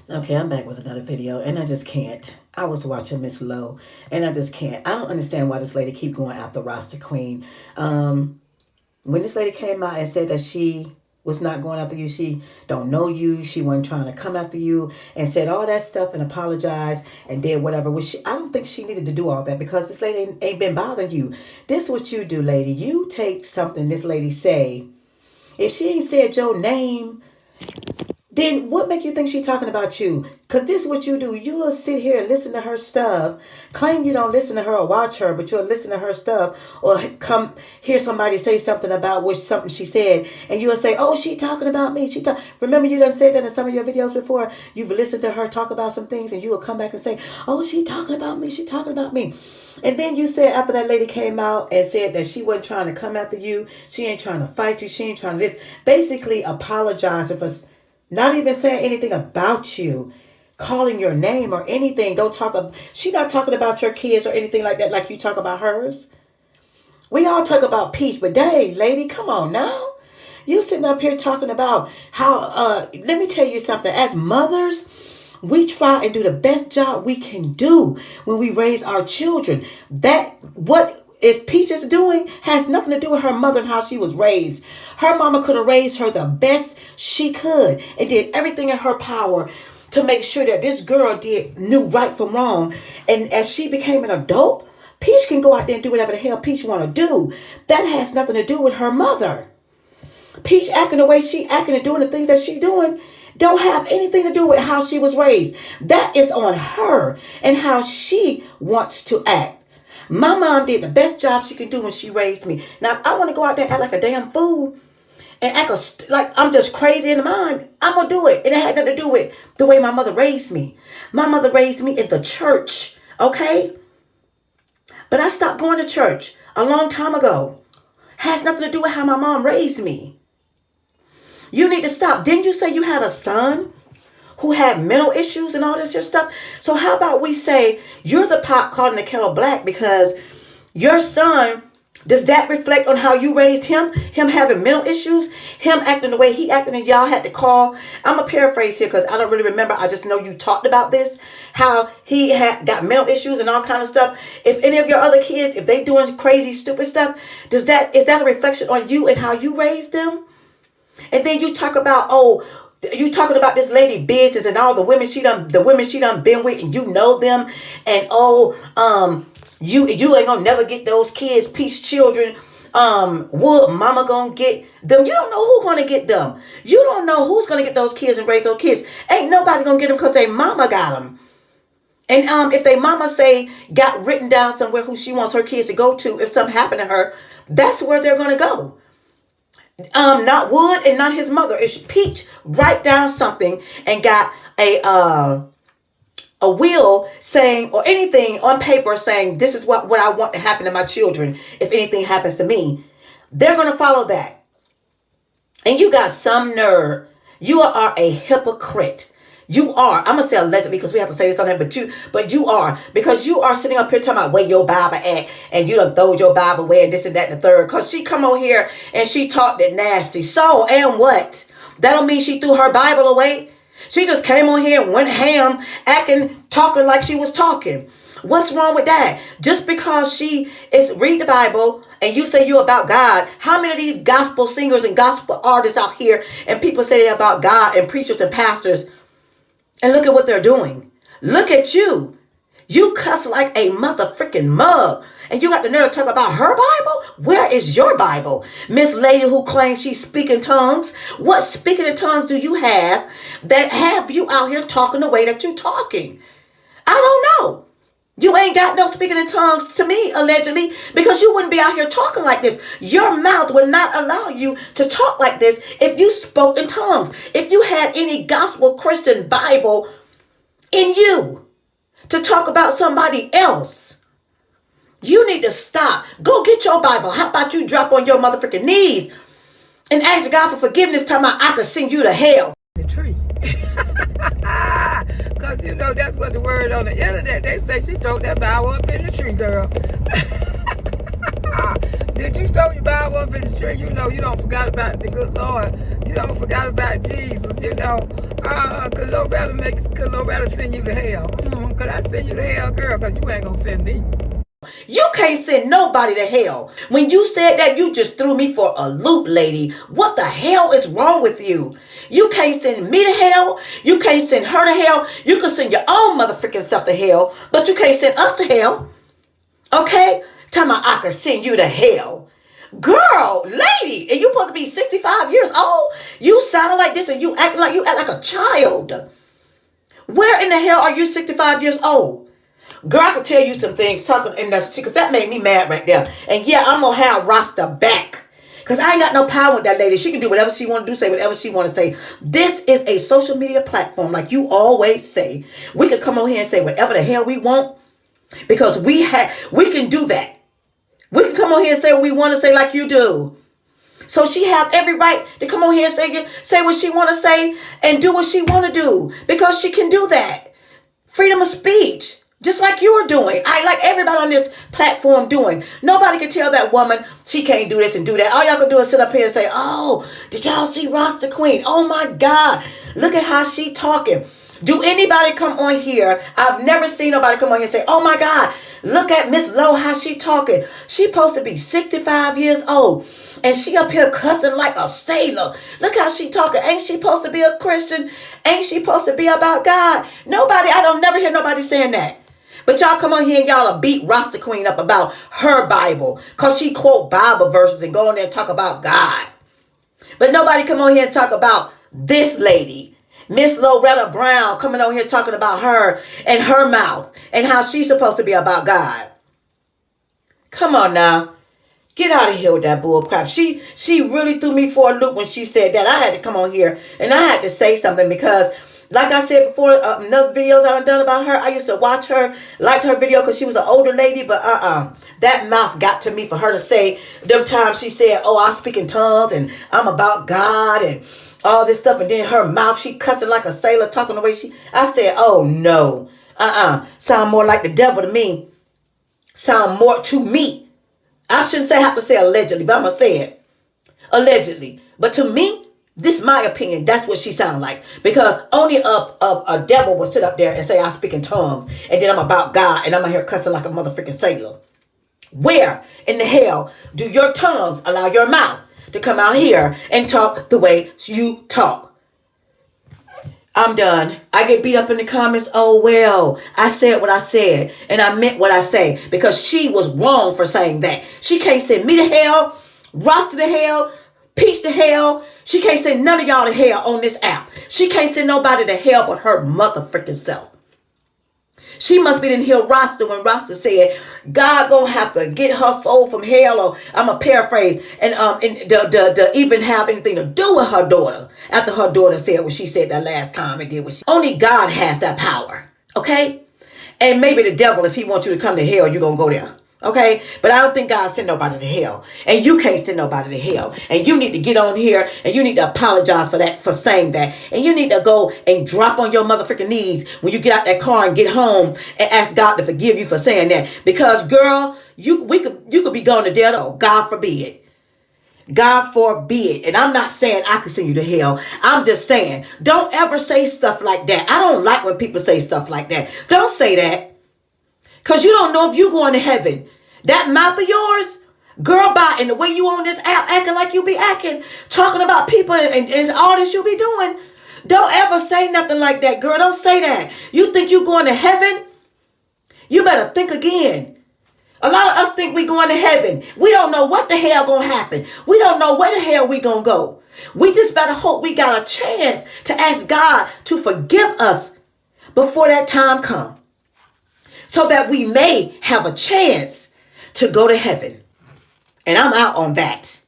Okay, I'm back with another video, and I just can't. I was watching Miss Lowe, and I just can't. I don't understand why this lady keep going after Rasta Queen. When this lady came out and said that she was not going after you, she don't know you, she wasn't trying to come after you, and said all that stuff and apologized and did whatever. Which I don't think she needed to do all that because this lady ain't been bothering you. This is what you do, lady. You take something this lady say. If she ain't said your name, then what make you think she talking about you? Because this is what you do. You'll sit here and listen to her stuff, claim you don't listen to her or watch her, but you'll listen to her stuff or come hear somebody say something about something she said, and you'll say, oh, she talking about me. Remember you done said that in some of your videos before? You've listened to her talk about some things, and you will come back and say, oh, she talking about me. She talking about me. And then you said after that lady came out and said that she wasn't trying to come after you, she ain't trying to fight you, she ain't trying to this, basically apologizing for not even saying anything about you, calling your name or anything. Don't talk she not talking about your kids or anything like that, like you talk about hers. We all talk about Peach, but dang, lady, come on now. You sitting up here talking about how, let me tell you something. As mothers, we try and do the best job we can do when we raise our children. That what is Peaches doing has nothing to do with her mother and how she was raised. Her mama could have raised her the best she could and did everything in her power to make sure that this girl knew right from wrong. And as she became an adult, Peach can go out there and do whatever the hell Peach want to do. That has nothing to do with her mother. Peach acting the way she acting and doing the things that she doing don't have anything to do with how she was raised. That is on her and how she wants to act. My mom did the best job she could do when she raised me. Now, if I want to go out there and act like a damn fool and act like I'm just crazy in the mind, I'm going to do it. It had nothing to do with the way my mother raised me. My mother raised me in the church, okay? But I stopped going to church a long time ago. Has nothing to do with how my mom raised me. You need to stop. Didn't you say you had a son who had mental issues and all this here stuff? So how about we say you're the pot calling the kettle black because your son, does that reflect on how you raised him? Him having mental issues? Him acting the way he acted and y'all had to call? I'm going to paraphrase here because I don't really remember. I just know you talked about this. How he had got mental issues and all kind of stuff. If any of your other kids, if they doing crazy, stupid stuff, is that a reflection on you and how you raised them? And then you talk about, you talking about this lady business and all the women she done been with, and you know them, and you ain't gonna never get those kids, Peach children. Would mama gonna get them? You don't know who's gonna get them. You don't know who's gonna get those kids and raise those kids. Ain't nobody gonna get them because they mama got them. And if they mama say got written down somewhere who she wants her kids to go to, if something happened to her, that's where they're gonna go. Not Wood and not his mother. It's Peach write down something and got a will saying or anything on paper saying this is what I want to happen to my children if anything happens to me. They're gonna follow that. And you got some nerve. You are a hypocrite. You are. I'm gonna say allegedly because we have to say this on there, but you are, because you are sitting up here talking about where your Bible at, and you done throw your Bible away and this and that and the third. Cause she come on here and she talked it nasty. So and what? That don't mean she threw her Bible away. She just came on here and went ham, talking like she was talking. What's wrong with that? Just because she is read the Bible and you say you about God, how many of these gospel singers and gospel artists out here and people say they're about God and preachers and pastors? And look at what they're doing. Look at you. You cuss like a mother freaking mug. And you got the nerve to talk about her Bible? Where is your Bible? Miss Lady who claims she's speaking tongues. What speaking in tongues do you have that have you out here talking the way that you're talking? I don't know. You ain't got no speaking in tongues to me, allegedly, because you wouldn't be out here talking like this. Your mouth would not allow you to talk like this if you spoke in tongues. If you had any gospel Christian Bible in you to talk about somebody else, you need to stop. Go get your Bible. How about you drop on your motherfucking knees and ask God for forgiveness, talking about I could send you to hell. The tree. Because you know that's what the word on the internet, they say she throw that Bible up in the tree, girl. Did you throw your Bible up in the tree? You know you don't forgot about the good Lord. You don't forget about Jesus, you know. Cause Lord send you to hell. Could I send you to hell, girl? Cause you ain't gonna send me. You can't send nobody to hell. When you said that, you just threw me for a loop, lady. What the hell is wrong with you? You can't send me to hell. You can't send her to hell. You can send your own motherfucking self to hell, but you can't send us to hell. Okay? Tell me I can send you to hell. Girl, lady, and you supposed to be 65 years old? You sound like this and you act like a child. Where in the hell are you 65 years old? Girl, I could tell you some things talking in that because that made me mad right there. And yeah, I'm gonna have Rasta back. Because I ain't got no power with that lady. She can do whatever she want to do, say whatever she want to say. This is a social media platform, like you always say. We can come on here and say whatever the hell we want. Because we can do that. We can come on here and say what we want to say like you do. So she have every right to come on here and say what she want to say and do what she want to do. Because she can do that. Freedom of speech. Just like you're doing. Like everybody on this platform doing. Nobody can tell that woman she can't do this and do that. All y'all can do is sit up here and say, oh, did y'all see Rasta Queen? Oh my God. Look at how she talking. Do anybody come on here? I've never seen nobody come on here and say, oh my God, look at Miss Lowe, how she talking. She supposed to be 65 years old. And she up here cussing like a sailor. Look how she talking. Ain't she supposed to be a Christian? Ain't she supposed to be about God? I don't never hear nobody saying that. But y'all come on here and y'all beat Rasta Queen up about her Bible. Because she quote Bible verses and go on there and talk about God. But nobody come on here and talk about this lady. Miss Loretta Brown coming on here talking about her and her mouth and how she's supposed to be about God. Come on now. Get out of here with that bull crap. She really threw me for a loop when she said that. I had to come on here and I had to say something because like I said before, another videos I've done about her, I used to watch her, like her video because she was an older lady, but that mouth got to me for her to say them times she said, oh, I speak in tongues and I'm about God and all this stuff, and then her mouth, she cussing like a sailor, talking the way I said, oh no, sound more like the devil to me. Sound more to me. I shouldn't have to say allegedly, but I'm going to say it. Allegedly. But to me, this is my opinion. That's what she sound like. Because only a devil will sit up there and say, I speak in tongues, and then I'm about God, and I'm out here cussing like a motherfucking sailor. Where in the hell do your tongues allow your mouth to come out here and talk the way you talk? I'm done. I get beat up in the comments. Oh, well, I said what I said and I meant what I say because she was wrong for saying that. She can't send me to hell, Rasta to hell, Peach to hell. She can't send none of y'all to hell on this app. She can't send nobody to hell but her motherfucking self. She must be in hear Rasta when Rasta said, God gonna have to get her soul from hell, or I'm a paraphrase, and to even have anything to do with her daughter. After her daughter said what she said that last time and did what she. Only God has that power, okay? And maybe the devil, if he wants you to come to hell, you're gonna go there. Okay, but I don't think God sent nobody to hell, and you can't send nobody to hell, and you need to get on here and you need to apologize for saying that, and you need to go and drop on your motherfucking knees when you get out that car and get home and ask God to forgive you for saying that, because girl, you could be going to jail. God forbid. God forbid. And I'm not saying I could send you to hell. I'm just saying, don't ever say stuff like that. I don't like when people say stuff like that. Don't say that. Because you don't know if you're going to heaven. That mouth of yours, girl, bye. And the way you on this app acting like you be acting, talking about people and all this you be doing. Don't ever say nothing like that, girl. Don't say that. You think you going to heaven? You better think again. A lot of us think we going to heaven. We don't know what the hell going to happen. We don't know where the hell we going to go. We just better hope we got a chance to ask God to forgive us before that time comes, so that we may have a chance to go to heaven. And I'm out on that.